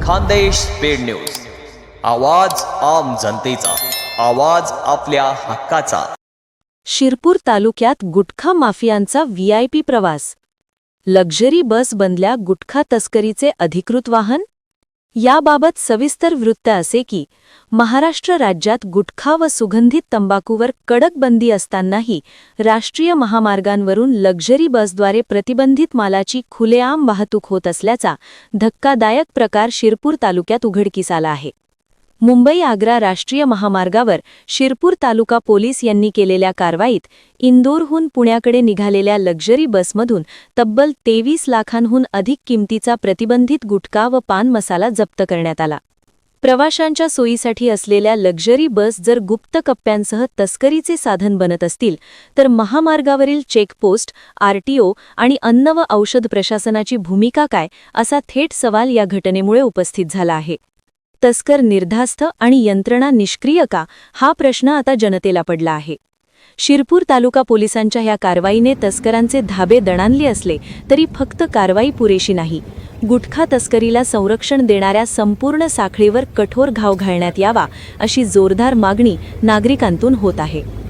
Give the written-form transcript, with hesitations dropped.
Khandesh speed news, आवाज आम जनतेचा, आवाज आपल्या हक्काचा। शिरपूर तालुक्यात गुटखा माफियांचा व्हीआयपी प्रवास। लक्झरी बस बनल्या गुटखा तस्करीचे अधिकृत वाहन। याबाबत सविस्तर वृत्त असे की महाराष्ट्र राज्यात गुटखा व सुगंधित तंबाखूवर कडक बंदी असतानाही राष्ट्रीय महामार्गांवरून लक्झरी बसद्वारे प्रतिबंधित मालाची खुलेआम वाहतूक होत असल्याचा धक्कादायक प्रकार शिरपूर तालुक्यात उघडकीस आला आहे। मुंबई-आग्रा राष्ट्रीय महामार्गावर शिरपूर तालुका पोलीस यांनी केलेल्या कारवाईत इंदोरहून पुण्याकडे निघालेल्या लक्झरी बसमधून तब्बल 23 लाखांहून अधिक किमतीचा प्रतिबंधित गुटखा व पान मसाला जप्त करण्यात आला। प्रवाशांच्या सोयीसाठी असलेल्या लक्झरी बस जर गुप्त कप्प्यांसह तस्करीचे साधन बनत असतील तर महामार्गावरील चेकपोस्ट, आरटीओ आणि अन्न व औषध प्रशासनाची भूमिका काय, असा थेट सवाल या घटनेमुळे उपस्थित झाला आहे। तस्कर निर्धास्त आणि यंत्रणा निष्क्रिय का, हा प्रश्न आता जनतेला पडला आहे। शिरपूर तालुका पोलिसांच्या ह्या कारवाईने तस्करांचे धाबे दणाणले असले तरी फक्त कारवाई पुरेशी नाही, गुटखा तस्करीला संरक्षण देणाऱ्या संपूर्ण साखळीवर कठोर घाव घालण्यात यावा अशी जोरदार मागणी नागरिकांतून होत आहे।